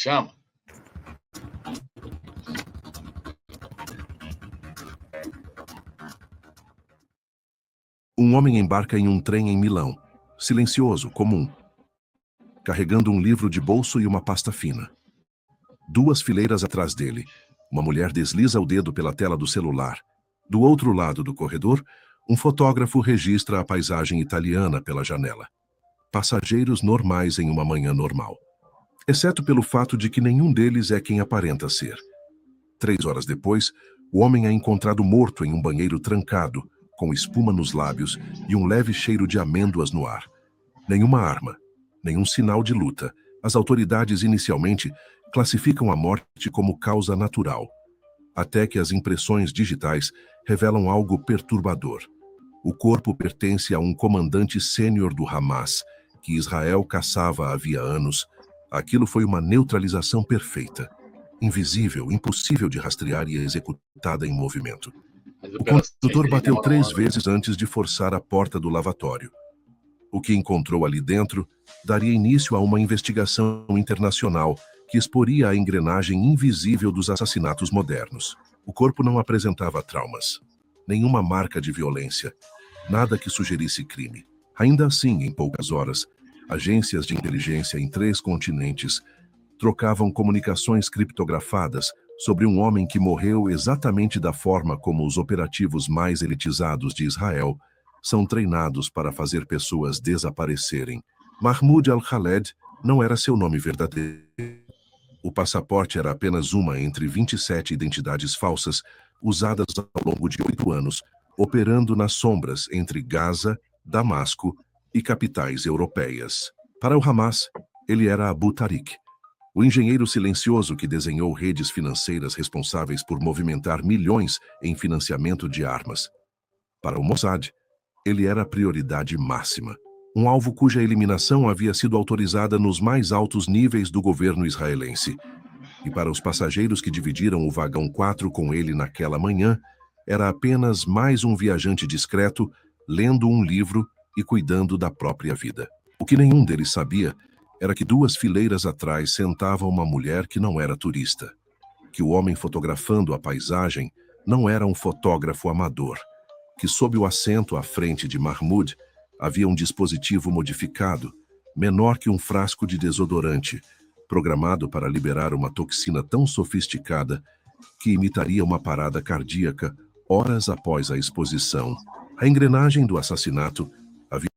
Chama. Um homem embarca em um trem em Milão, silencioso, comum, carregando um livro de bolso e uma pasta fina. 2 fileiras atrás dele, uma mulher desliza o dedo pela tela do celular. Do outro lado do corredor, um fotógrafo registra a paisagem italiana pela janela. Passageiros normais em uma manhã normal. Exceto pelo fato de que nenhum deles é quem aparenta ser. 3 horas depois, o homem é encontrado morto em um banheiro trancado, com espuma nos lábios e um leve cheiro de amêndoas no ar. Nenhuma arma, nenhum sinal de luta. As autoridades inicialmente classificam a morte como causa natural, até que as impressões digitais revelam algo perturbador. O corpo pertence a um comandante sênior do Hamas, que Israel caçava havia anos. Aquilo foi uma neutralização perfeita, invisível, impossível de rastrear e executada em movimento. O condutor bateu 3 vezes antes de forçar a porta do lavatório. O que encontrou ali dentro daria início a uma investigação internacional que exporia a engrenagem invisível dos assassinatos modernos. O corpo não apresentava traumas, nenhuma marca de violência, nada que sugerisse crime. Ainda assim, em poucas horas, agências de inteligência em 3 continentes trocavam comunicações criptografadas sobre um homem que morreu exatamente da forma como os operativos mais elitizados de Israel são treinados para fazer pessoas desaparecerem. Mahmoud al-Khaled não era seu nome verdadeiro. O passaporte era apenas uma entre 27 identidades falsas usadas ao longo de 8 anos, operando nas sombras entre Gaza, Damasco e capitais europeias. Para o Hamas, ele era Abu Tariq, o engenheiro silencioso que desenhou redes financeiras responsáveis por movimentar milhões em financiamento de armas. Para o Mossad, ele era a prioridade máxima, um alvo cuja eliminação havia sido autorizada nos mais altos níveis do governo israelense. E para os passageiros que dividiram o vagão 4 com ele naquela manhã, era apenas mais um viajante discreto, lendo um livro e cuidando da própria vida. O que nenhum deles sabia era que 2 fileiras atrás sentava uma mulher que não era turista, que o homem fotografando a paisagem não era um fotógrafo amador, que sob o assento à frente de Mahmoud havia um dispositivo modificado, menor que um frasco de desodorante, programado para liberar uma toxina tão sofisticada que imitaria uma parada cardíaca horas após a exposição. A engrenagem do assassinato havia...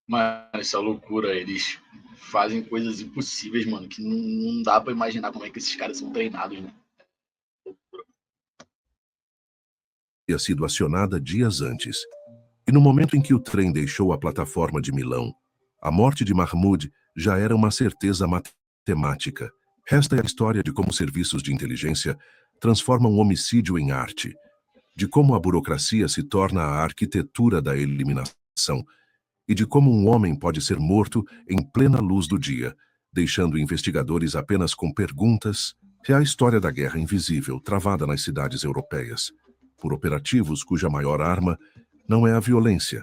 Mano, essa loucura, eles fazem coisas impossíveis, mano, que não dá pra imaginar como é que esses caras são treinados, né? Havia sido acionada dias antes. E no momento em que o trem deixou a plataforma de Milão, a morte de Mahmoud já era uma certeza matemática. Esta é a história de como serviços de inteligência transformam um homicídio em arte, de como a burocracia se torna a arquitetura da eliminação, e de como um homem pode ser morto em plena luz do dia, deixando investigadores apenas com perguntas. É a história da guerra invisível travada nas cidades europeias, por operativos cuja maior arma não é a violência,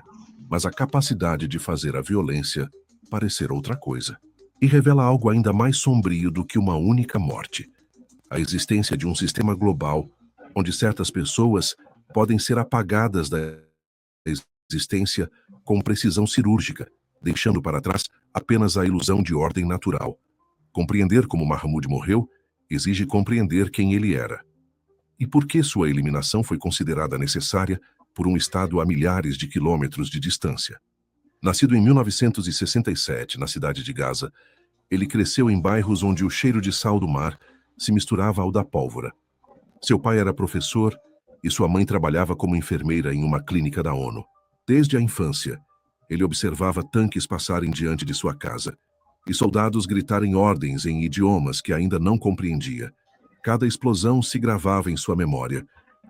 mas a capacidade de fazer a violência parecer outra coisa. E revela algo ainda mais sombrio do que uma única morte: a existência de um sistema global onde certas pessoas podem ser apagadas da existência com precisão cirúrgica, deixando para trás apenas a ilusão de ordem natural. Compreender como Mahmoud morreu exige compreender quem ele era. E por que sua eliminação foi considerada necessária por um Estado a milhares de quilômetros de distância. Nascido em 1967, na cidade de Gaza, ele cresceu em bairros onde o cheiro de sal do mar se misturava ao da pólvora. Seu pai era professor e sua mãe trabalhava como enfermeira em uma clínica da ONU. Desde a infância, ele observava tanques passarem diante de sua casa e soldados gritarem ordens em idiomas que ainda não compreendia. Cada explosão se gravava em sua memória,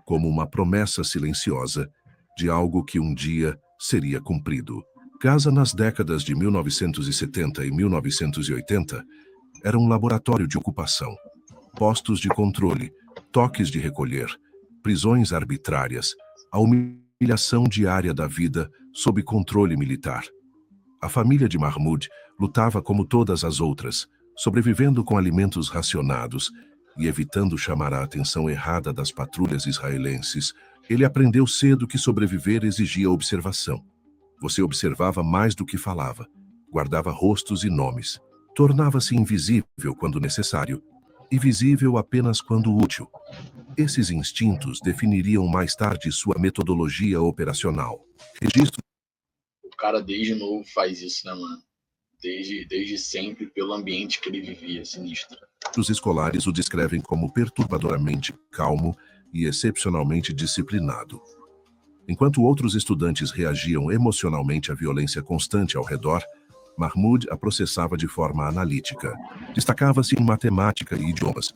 como uma promessa silenciosa de algo que um dia seria cumprido. Gaza, nas décadas de 1970 e 1980, era um laboratório de ocupação. Postos de controle, toques de recolher, prisões arbitrárias, a humilhação diária da vida sob controle militar. A família de Mahmoud lutava como todas as outras, sobrevivendo com alimentos racionados e evitando chamar a atenção errada das patrulhas israelenses, ele aprendeu cedo que sobreviver exigia observação. Você observava mais do que falava, guardava rostos e nomes, tornava-se invisível quando necessário e visível apenas quando útil. Esses instintos definiriam mais tarde sua metodologia operacional. Registro. O cara desde novo faz isso, né, mano? Desde sempre, pelo ambiente que ele vivia, sinistro. Os escolares o descrevem como perturbadoramente calmo e excepcionalmente disciplinado. Enquanto outros estudantes reagiam emocionalmente à violência constante ao redor, Mahmoud a processava de forma analítica. Destacava-se em matemática e idiomas,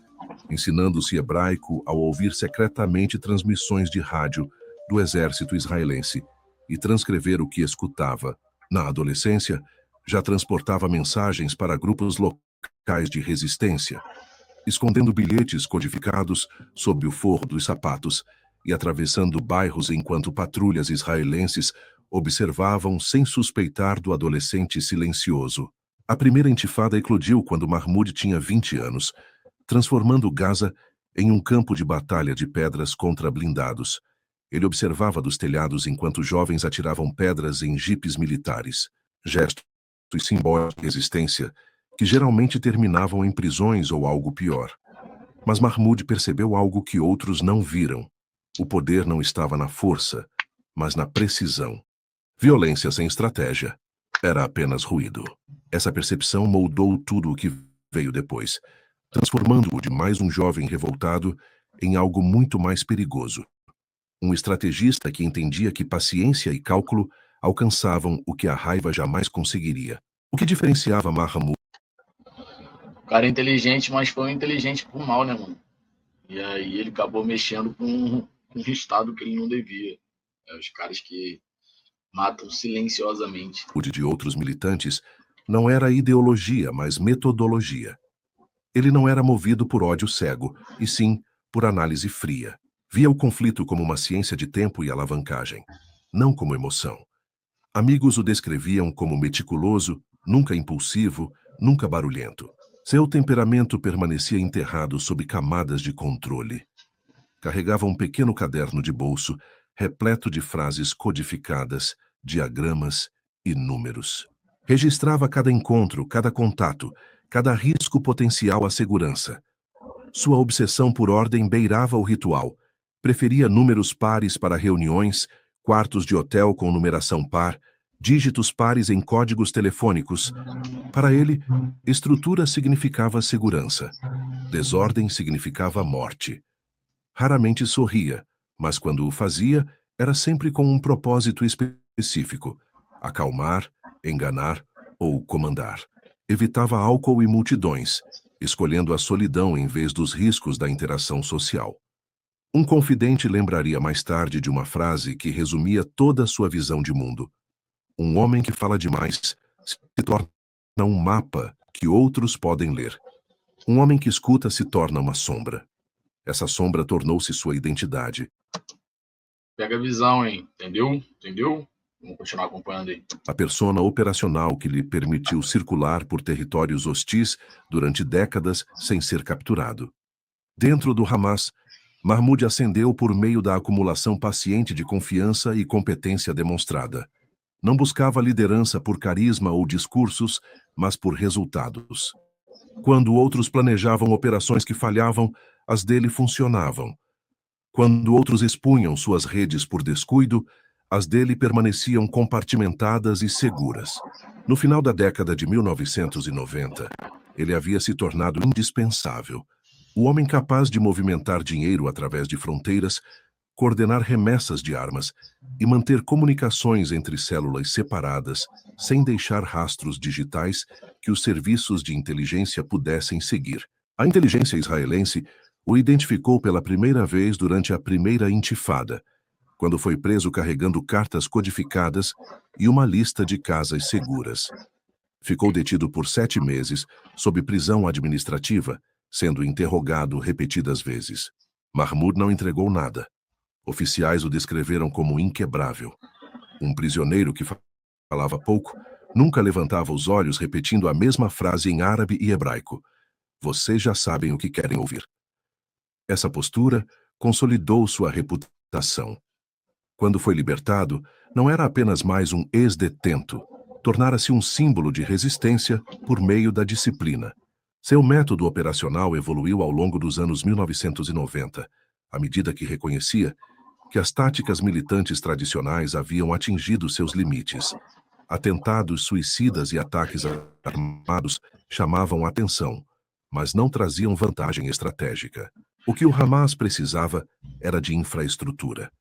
ensinando-se hebraico ao ouvir secretamente transmissões de rádio do exército israelense e transcrever o que escutava. Na adolescência, já transportava mensagens para grupos locais de resistência, escondendo bilhetes codificados sob o forro dos sapatos e atravessando bairros enquanto patrulhas israelenses observavam sem suspeitar do adolescente silencioso. A primeira intifada eclodiu quando Mahmoud tinha 20 anos, transformando Gaza em um campo de batalha de pedras contra blindados. Ele observava dos telhados enquanto jovens atiravam pedras em jipes militares, gestos simbólicos de resistência que geralmente terminavam em prisões ou algo pior. Mas Mahmoud percebeu algo que outros não viram. O poder não estava na força, mas na precisão. Violência sem estratégia era apenas ruído. Essa percepção moldou tudo o que veio depois, transformando-o de mais um jovem revoltado em algo muito mais perigoso. Um estrategista que entendia que paciência e cálculo alcançavam o que a raiva jamais conseguiria. O que diferenciava Mahmoud? O cara é inteligente, mas foi inteligente por mal, né, mano? E aí ele acabou mexendo com um estado que ele não devia. Os caras que matam silenciosamente. O de outros militantes não era ideologia, mas metodologia. Ele não era movido por ódio cego, e sim por análise fria. Via o conflito como uma ciência de tempo e alavancagem, não como emoção. Amigos o descreviam como meticuloso, nunca impulsivo, nunca barulhento. Seu temperamento permanecia enterrado sob camadas de controle. Carregava um pequeno caderno de bolso, repleto de frases codificadas, diagramas e números. Registrava cada encontro, cada contato, cada risco potencial à segurança. Sua obsessão por ordem beirava o ritual. Preferia números pares para reuniões, quartos de hotel com numeração par, dígitos pares em códigos telefônicos. Para ele, estrutura significava segurança. Desordem significava morte. Raramente sorria, mas quando o fazia, era sempre com um propósito específico: acalmar, enganar ou comandar. Evitava álcool e multidões, escolhendo a solidão em vez dos riscos da interação social. Um confidente lembraria mais tarde de uma frase que resumia toda a sua visão de mundo: um homem que fala demais se torna um mapa que outros podem ler. Um homem que escuta se torna uma sombra. Essa sombra tornou-se sua identidade. Pega a visão, hein? Entendeu? Vamos continuar acompanhando aí. A persona operacional que lhe permitiu circular por territórios hostis durante décadas sem ser capturado. Dentro do Hamas, Mahmoud ascendeu por meio da acumulação paciente de confiança e competência demonstrada. Não buscava liderança por carisma ou discursos, mas por resultados. Quando outros planejavam operações que falhavam, as dele funcionavam. Quando outros expunham suas redes por descuido, as dele permaneciam compartimentadas e seguras. No final da década de 1990, ele havia se tornado indispensável. O homem capaz de movimentar dinheiro através de fronteiras, coordenar remessas de armas e manter comunicações entre células separadas, sem deixar rastros digitais que os serviços de inteligência pudessem seguir. A inteligência israelense o identificou pela primeira vez durante a primeira intifada, quando foi preso carregando cartas codificadas e uma lista de casas seguras. Ficou detido por 7 meses, sob prisão administrativa, sendo interrogado repetidas vezes. Mahmoud não entregou nada. Oficiais o descreveram como inquebrável. Um prisioneiro que falava pouco, Nunca levantava os olhos repetindo a mesma frase em árabe e hebraico. Vocês já sabem o que querem ouvir. Essa postura consolidou sua reputação. Quando foi libertado, não era apenas mais um ex-detento, tornara-se um símbolo de resistência por meio da disciplina. Seu método operacional evoluiu ao longo dos anos 1990, à medida que reconhecia que as táticas militantes tradicionais haviam atingido seus limites. Atentados suicidas e ataques armados chamavam atenção, mas não traziam vantagem estratégica. O que o Hamas precisava era de infraestrutura.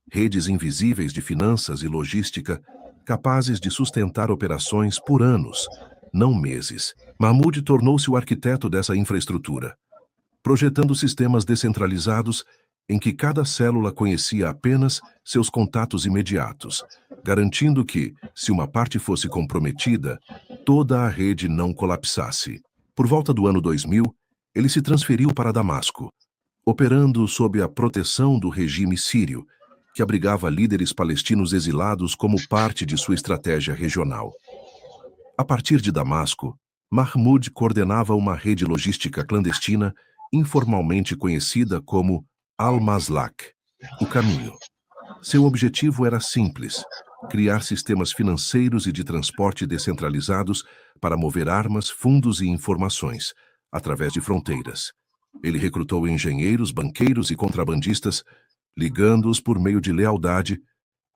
Redes invisíveis de finanças e logística capazes de sustentar operações por anos, não meses. Mahmoud tornou-se o arquiteto dessa infraestrutura, projetando sistemas descentralizados em que cada célula conhecia apenas seus contatos imediatos, garantindo que, se uma parte fosse comprometida, toda a rede não colapsasse. Por volta do ano 2000, ele se transferiu para Damasco, operando sob a proteção do regime sírio, que abrigava líderes palestinos exilados como parte de sua estratégia regional. A partir de Damasco, Mahmoud coordenava uma rede logística clandestina informalmente conhecida como Al-Maslak, o caminho. Seu objetivo era simples: criar sistemas financeiros e de transporte descentralizados para mover armas, fundos e informações, através de fronteiras. Ele recrutou engenheiros, banqueiros e contrabandistas, ligando-os por meio de lealdade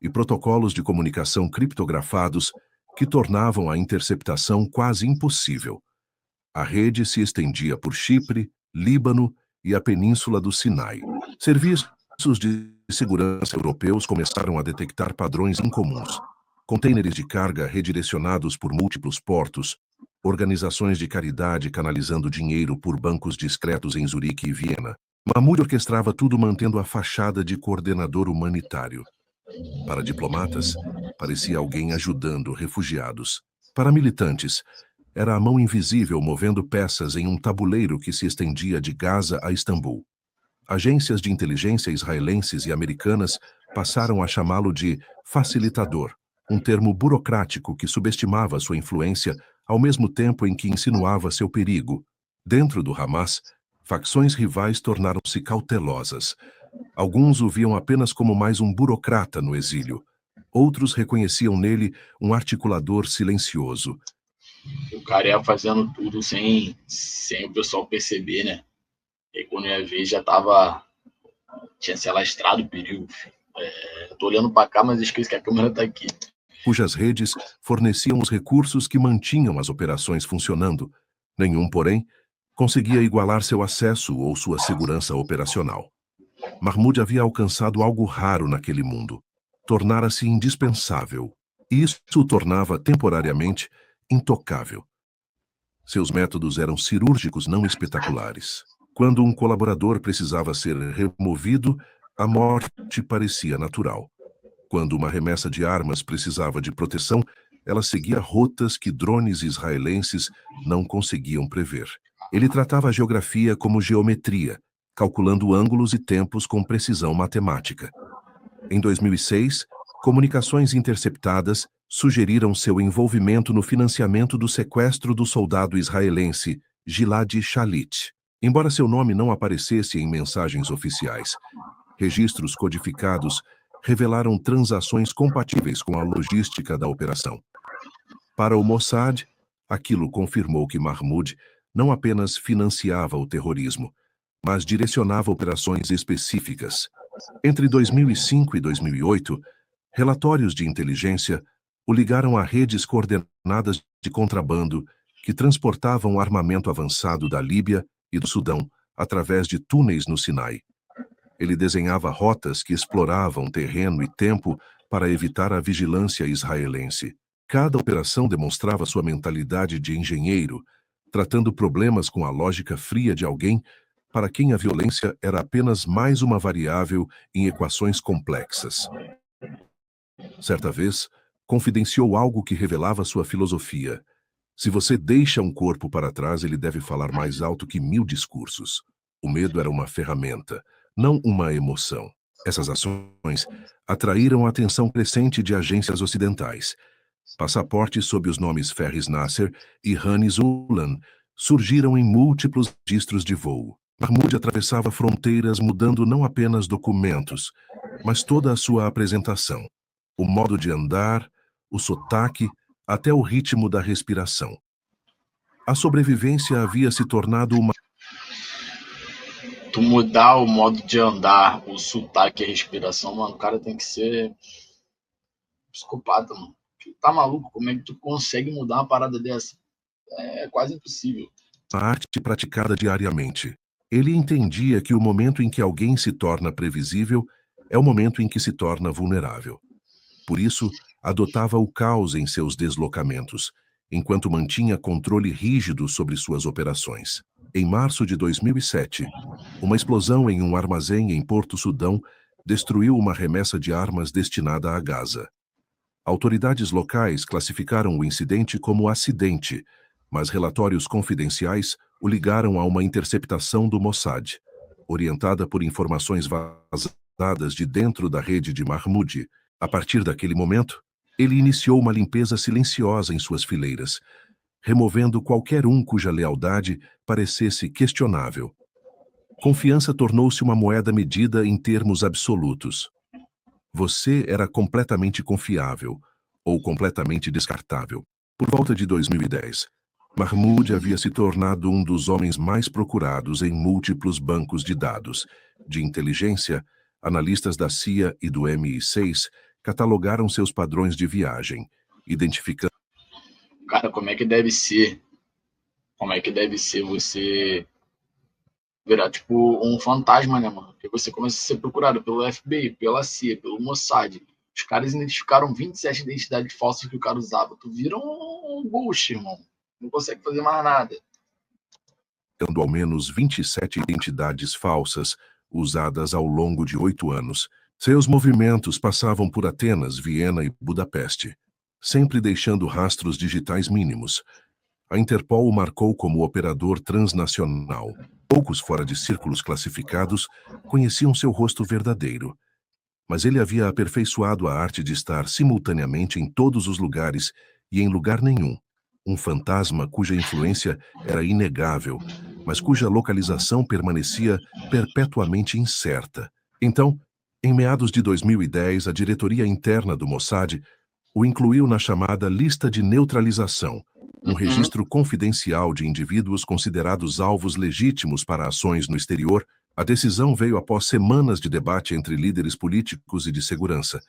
e protocolos de comunicação criptografados que tornavam a interceptação quase impossível. A rede se estendia por Chipre, Líbano e a Península do Sinai. Serviços de segurança europeus começaram a detectar padrões incomuns. Contêineres de carga redirecionados por múltiplos portos, organizações de caridade canalizando dinheiro por bancos discretos em Zurique e Viena. Mahmoud orquestrava tudo mantendo a fachada de coordenador humanitário. Para diplomatas, parecia alguém ajudando refugiados. Para militantes, era a mão invisível movendo peças em um tabuleiro que se estendia de Gaza a Istambul. Agências de inteligência israelenses e americanas passaram a chamá-lo de facilitador, um termo burocrático que subestimava sua influência ao mesmo tempo em que insinuava seu perigo. Dentro do Hamas, facções rivais tornaram-se cautelosas. Alguns o viam apenas como mais um burocrata no exílio. Outros reconheciam nele um articulador silencioso. O cara ia fazendo tudo sem o pessoal perceber, né? E quando ia ver, tinha se alastrado o perigo. Eu tô olhando para cá, mas esqueci que a câmera tá aqui. Cujas redes forneciam os recursos que mantinham as operações funcionando. Nenhum, porém, conseguia igualar seu acesso ou sua segurança operacional. Mahmoud havia alcançado algo raro naquele mundo. Tornara-se indispensável. E isso o tornava temporariamente intocável. Seus métodos eram cirúrgicos, não espetaculares. Quando um colaborador precisava ser removido, a morte parecia natural. Quando uma remessa de armas precisava de proteção, ela seguia rotas que drones israelenses não conseguiam prever. Ele tratava a geografia como geometria, calculando ângulos e tempos com precisão matemática. Em 2006, comunicações interceptadas sugeriram seu envolvimento no financiamento do sequestro do soldado israelense Gilad Shalit. Embora seu nome não aparecesse em mensagens oficiais, registros codificados revelaram transações compatíveis com a logística da operação. Para o Mossad, aquilo confirmou que Mahmoud não apenas financiava o terrorismo, mas direcionava operações específicas. Entre 2005 e 2008, relatórios de inteligência o ligaram a redes coordenadas de contrabando que transportavam armamento avançado da Líbia e do Sudão através de túneis no Sinai. Ele desenhava rotas que exploravam terreno e tempo para evitar a vigilância israelense. Cada operação demonstrava sua mentalidade de engenheiro, tratando problemas com a lógica fria de alguém para quem a violência era apenas mais uma variável em equações complexas. Certa vez, confidenciou algo que revelava sua filosofia. Se você deixa um corpo para trás, ele deve falar mais alto que 1000 discursos. O medo era uma ferramenta, não uma emoção. Essas ações atraíram a atenção crescente de agências ocidentais. Passaportes sob os nomes Ferris Nasser e Hanis Ulan surgiram em múltiplos registros de voo. Mahmoud atravessava fronteiras mudando não apenas documentos, mas toda a sua apresentação, o modo de andar, o sotaque, até o ritmo da respiração. A sobrevivência havia se tornado uma... Tu mudar o modo de andar, o sotaque e a respiração, mano, o cara tem que ser psicopata, mano. Tu tá maluco? Como é que tu consegue mudar uma parada dessa? É quase impossível. arte praticada diariamente. Ele entendia que o momento em que alguém se torna previsível é o momento em que se torna vulnerável. Por isso, adotava o caos em seus deslocamentos, enquanto mantinha controle rígido sobre suas operações. Em março de 2007, uma explosão em um armazém em Porto Sudão destruiu uma remessa de armas destinada a Gaza. Autoridades locais classificaram o incidente como acidente, mas relatórios confidenciais o ligaram a uma interceptação do Mossad, orientada por informações vazadas de dentro da rede de Mahmoud. A partir daquele momento, ele iniciou uma limpeza silenciosa em suas fileiras, removendo qualquer um cuja lealdade parecesse questionável. Confiança tornou-se uma moeda medida em termos absolutos. Você era completamente confiável ou completamente descartável. Por volta de 2010, Mahmoud havia se tornado um dos homens mais procurados em múltiplos bancos de dados. De inteligência, analistas da CIA e do MI6 catalogaram seus padrões de viagem, identificando... Cara, como é que deve ser? Como é que deve ser você virar, tipo, um fantasma, né, mano? Porque você começa a ser procurado pelo FBI, pela CIA, pelo Mossad. Os caras identificaram 27 identidades falsas que o cara usava. Tu vira um ghost, irmão. Não consegue fazer mais nada. Tendo ao menos 27 identidades falsas usadas ao longo de 8 anos. Seus movimentos passavam por Atenas, Viena e Budapeste, sempre deixando rastros digitais mínimos. A Interpol o marcou como operador transnacional. Poucos fora de círculos classificados conheciam seu rosto verdadeiro, mas ele havia aperfeiçoado a arte de estar simultaneamente em todos os lugares e em lugar nenhum. Um fantasma cuja influência era inegável, mas cuja localização permanecia perpetuamente incerta. Então, em meados de 2010, a diretoria interna do Mossad o incluiu na chamada lista de neutralização, um registro confidencial de indivíduos considerados alvos legítimos para ações no exterior. A decisão veio após semanas de debate entre líderes políticos e de segurança,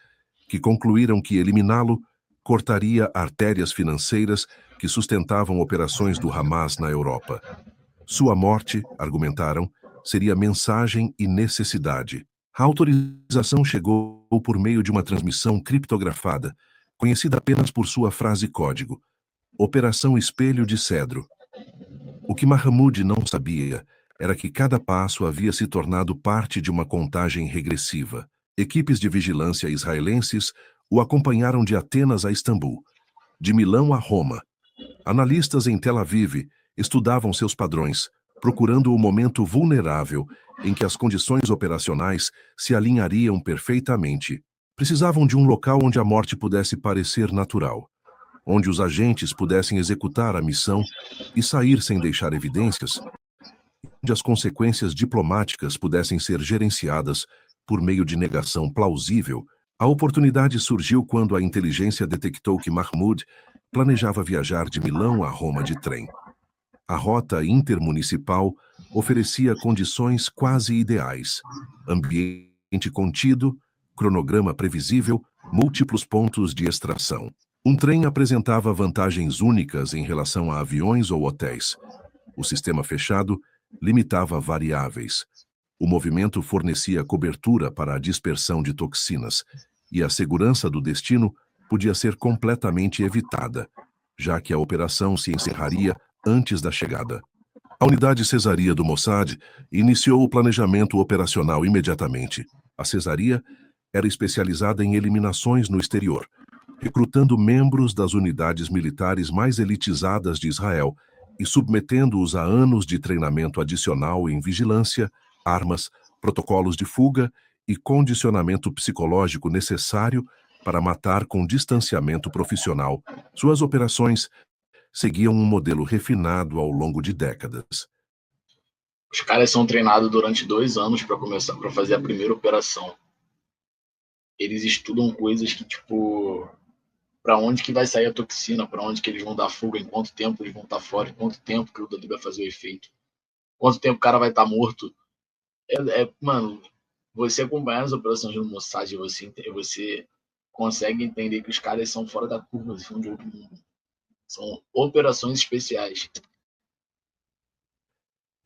que concluíram que eliminá-lo cortaria artérias financeiras que sustentavam operações do Hamas na Europa. Sua morte, argumentaram, seria mensagem e necessidade. A autorização chegou por meio de uma transmissão criptografada, conhecida apenas por sua frase código: Operação Espelho de Cedro. O que Mahmoud não sabia era que cada passo havia se tornado parte de uma contagem regressiva. Equipes de vigilância israelenses o acompanharam de Atenas a Istambul, de Milão a Roma. Analistas em Tel Aviv estudavam seus padrões, procurando o momento vulnerável em que as condições operacionais se alinhariam perfeitamente. Precisavam de um local onde a morte pudesse parecer natural, onde os agentes pudessem executar a missão e sair sem deixar evidências, onde as consequências diplomáticas pudessem ser gerenciadas por meio de negação plausível. A oportunidade surgiu quando a inteligência detectou que Mahmoud planejava viajar de Milão a Roma de trem. A rota intermunicipal oferecia condições quase ideais: ambiente contido, cronograma previsível, múltiplos pontos de extração. Um trem apresentava vantagens únicas em relação a aviões ou hotéis. O sistema fechado limitava variáveis. O movimento fornecia cobertura para a dispersão de toxinas, e a segurança do destino podia ser completamente evitada, já que a operação se encerraria antes da chegada. A unidade cesaria do Mossad iniciou o planejamento operacional imediatamente. A cesaria era especializada em eliminações no exterior, recrutando membros das unidades militares mais elitizadas de Israel e submetendo-os a anos de treinamento adicional em vigilância, armas, protocolos de fuga e condicionamento psicológico necessário para matar com distanciamento profissional. Suas operações seguiam um modelo refinado ao longo de décadas. Os caras são treinados durante 2 anos para fazer a primeira operação. Eles estudam coisas que, tipo, para onde que vai sair a toxina, para onde que eles vão dar fuga, em quanto tempo eles vão estar fora, em quanto tempo que o dano vai fazer o efeito, quanto tempo o cara vai estar morto. Mano, você acompanhar as operações do Mossad, você consegue entender que os caras são fora da curva, são de outro mundo. São operações especiais.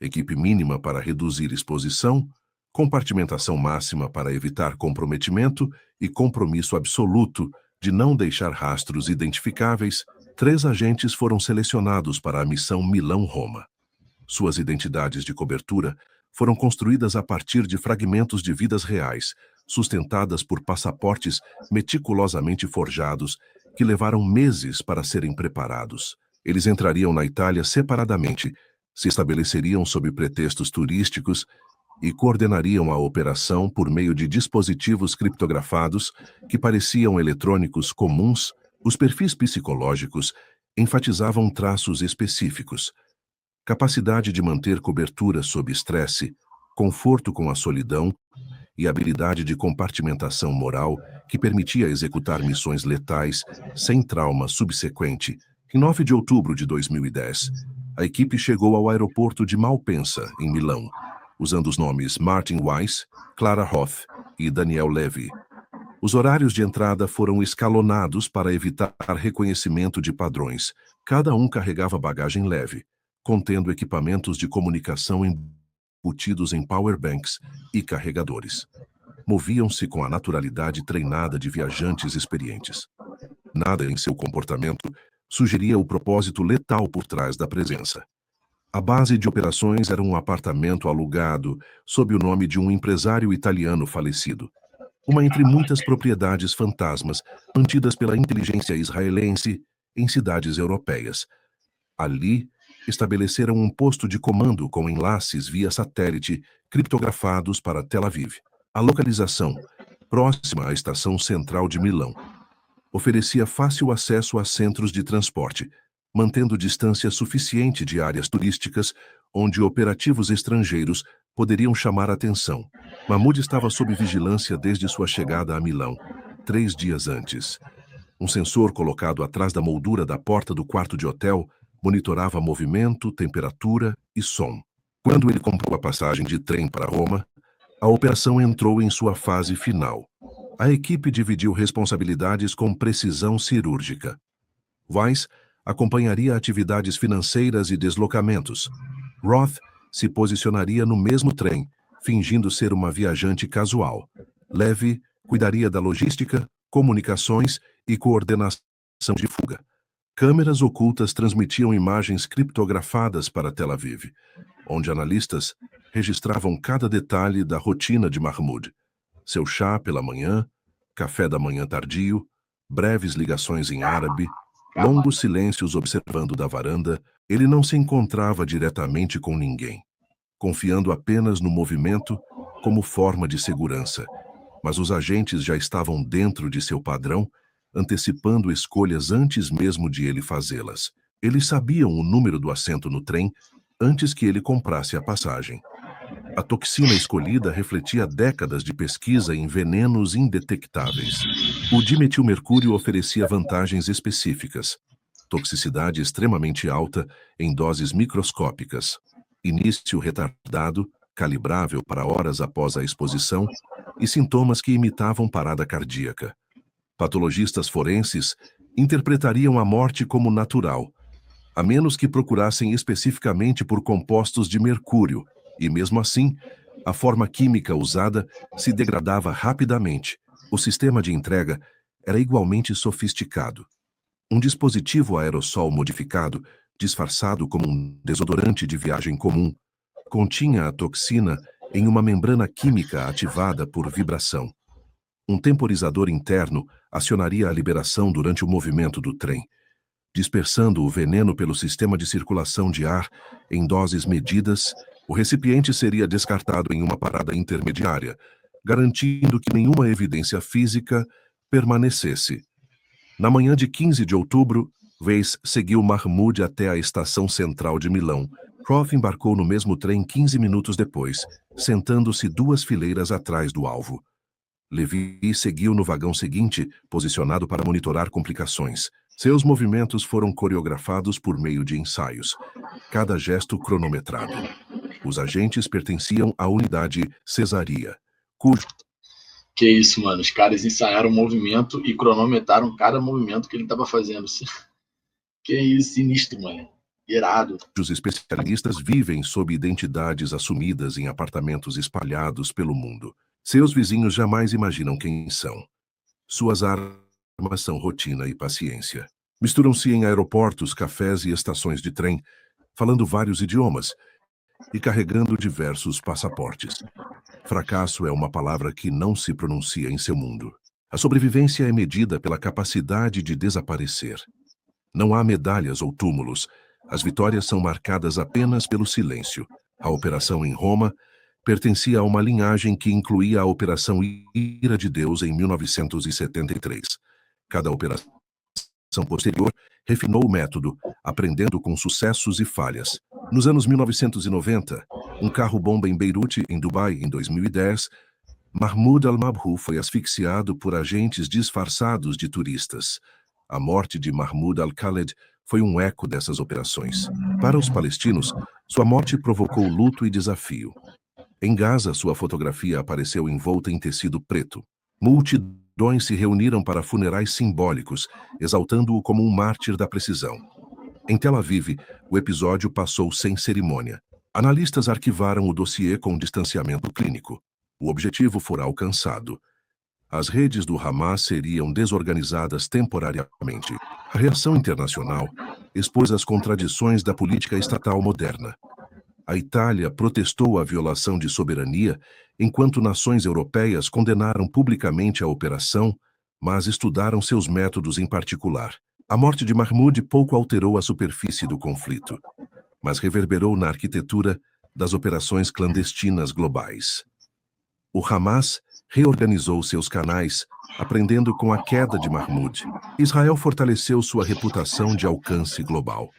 Equipe mínima para reduzir exposição, compartimentação máxima para evitar comprometimento e compromisso absoluto de não deixar rastros identificáveis. 3 agentes foram selecionados para a missão Milão-Roma. Suas identidades de cobertura foram construídas a partir de fragmentos de vidas reais, sustentadas por passaportes meticulosamente forjados que levaram meses para serem preparados. Eles entrariam na Itália separadamente, se estabeleceriam sob pretextos turísticos e coordenariam a operação por meio de dispositivos criptografados que pareciam eletrônicos comuns. Os perfis psicológicos enfatizavam traços específicos: capacidade de manter cobertura sob estresse, conforto com a solidão e habilidade de compartimentação moral que permitia executar missões letais sem trauma subsequente. Em 9 de outubro de 2010, a equipe chegou ao aeroporto de Malpensa, em Milão, usando os nomes Martin Weiss, Clara Roth e Daniel Levy. Os horários de entrada foram escalonados para evitar reconhecimento de padrões. Cada um carregava bagagem leve, contendo equipamentos de comunicação embutidos em powerbanks e carregadores. Moviam-se com a naturalidade treinada de viajantes experientes. Nada em seu comportamento sugeria o propósito letal por trás da presença. A base de operações era um apartamento alugado sob o nome de um empresário italiano falecido. Uma entre muitas propriedades fantasmas mantidas pela inteligência israelense em cidades europeias. Ali, estabeleceram um posto de comando com enlaces via satélite criptografados para Tel Aviv. A localização, próxima à estação central de Milão, oferecia fácil acesso a centros de transporte, mantendo distância suficiente de áreas turísticas onde operativos estrangeiros poderiam chamar atenção. Mahmoud estava sob vigilância desde sua chegada a Milão, 3 dias antes. Um sensor colocado atrás da moldura da porta do quarto de hotel monitorava movimento, temperatura e som. Quando ele comprou a passagem de trem para Roma, a operação entrou em sua fase final. A equipe dividiu responsabilidades com precisão cirúrgica. Weiss acompanharia atividades financeiras e deslocamentos. Roth se posicionaria no mesmo trem, fingindo ser uma viajante casual. Levy cuidaria da logística, comunicações e coordenação de fuga. Câmeras ocultas transmitiam imagens criptografadas para Tel Aviv, onde analistas registravam cada detalhe da rotina de Mahmoud. Seu chá pela manhã, café da manhã tardio, breves ligações em árabe, longos silêncios observando da varanda. Ele não se encontrava diretamente com ninguém, confiando apenas no movimento como forma de segurança. Mas os agentes já estavam dentro de seu padrão, antecipando escolhas antes mesmo de ele fazê-las. Eles sabiam o número do assento no trem antes que ele comprasse a passagem. A toxina escolhida refletia décadas de pesquisa em venenos indetectáveis. O dimetilmercúrio oferecia vantagens específicas: toxicidade extremamente alta em doses microscópicas, início retardado, calibrável para horas após a exposição, e sintomas que imitavam parada cardíaca. Patologistas forenses interpretariam a morte como natural, a menos que procurassem especificamente por compostos de mercúrio, e mesmo assim, a forma química usada se degradava rapidamente. O sistema de entrega era igualmente sofisticado. Um dispositivo aerossol modificado, disfarçado como um desodorante de viagem comum, continha a toxina em uma membrana química ativada por vibração. Um temporizador interno acionaria a liberação durante o movimento do trem, dispersando o veneno pelo sistema de circulação de ar em doses medidas. O recipiente seria descartado em uma parada intermediária, garantindo que nenhuma evidência física permanecesse. Na manhã de 15 de outubro, Weiss seguiu Mahmoud até a estação central de Milão. Croft embarcou no mesmo trem 15 minutos depois, sentando-se 2 fileiras atrás do alvo. Levi seguiu no vagão seguinte, posicionado para monitorar complicações. Seus movimentos foram coreografados por meio de ensaios, cada gesto cronometrado. Os agentes pertenciam à unidade Cesaria, cujo... Que isso, mano. Os caras ensaiaram o movimento e cronometraram cada movimento que ele estava fazendo. Que isso, sinistro, mano. Irado. Os especialistas vivem sob identidades assumidas em apartamentos espalhados pelo mundo. Seus vizinhos jamais imaginam quem são. Suas armas são rotina e paciência. Misturam-se em aeroportos, cafés e estações de trem, falando vários idiomas e carregando diversos passaportes. Fracasso é uma palavra que não se pronuncia em seu mundo. A sobrevivência é medida pela capacidade de desaparecer. Não há medalhas ou túmulos. As vitórias são marcadas apenas pelo silêncio. A operação em Roma pertencia a uma linhagem que incluía a Operação Ira de Deus em 1973. Cada operação posterior refinou o método, aprendendo com sucessos e falhas. Nos anos 1990, um carro-bomba em Beirute, em Dubai, em 2010, Mahmoud al-Mabhouh foi asfixiado por agentes disfarçados de turistas. A morte de Mahmoud al-Khaled foi um eco dessas operações. Para os palestinos, sua morte provocou luto e desafio. Em Gaza, sua fotografia apareceu envolta em tecido preto. Multidões se reuniram para funerais simbólicos, exaltando-o como um mártir da precisão. Em Tel Aviv, o episódio passou sem cerimônia. Analistas arquivaram o dossiê com distanciamento clínico. O objetivo fora alcançado. As redes do Hamas seriam desorganizadas temporariamente. A reação internacional expôs as contradições da política estatal moderna. A Itália protestou a violação de soberania, enquanto nações europeias condenaram publicamente a operação, mas estudaram seus métodos em particular. A morte de Mahmoud pouco alterou a superfície do conflito, mas reverberou na arquitetura das operações clandestinas globais. O Hamas reorganizou seus canais, aprendendo com a queda de Mahmoud. Israel fortaleceu sua reputação de alcance global.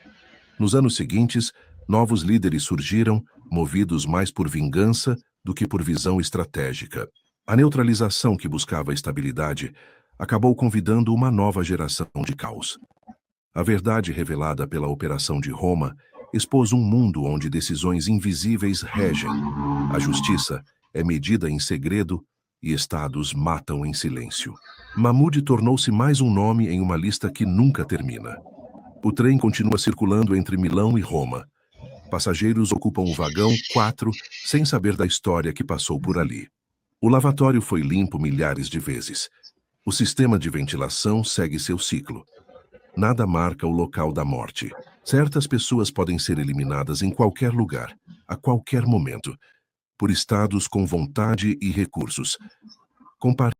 Nos anos seguintes, novos líderes surgiram, movidos mais por vingança do que por visão estratégica. A neutralização que buscava estabilidade acabou convidando uma nova geração de caos. A verdade revelada pela Operação de Roma expôs um mundo onde decisões invisíveis regem. A justiça é medida em segredo e estados matam em silêncio. Mahmoud tornou-se mais um nome em uma lista que nunca termina. O trem continua circulando entre Milão e Roma. Passageiros ocupam o vagão 4 sem saber da história que passou por ali. O lavatório foi limpo milhares de vezes. O sistema de ventilação segue seu ciclo. Nada marca o local da morte. Certas pessoas podem ser eliminadas em qualquer lugar, a qualquer momento, por estados com vontade e recursos.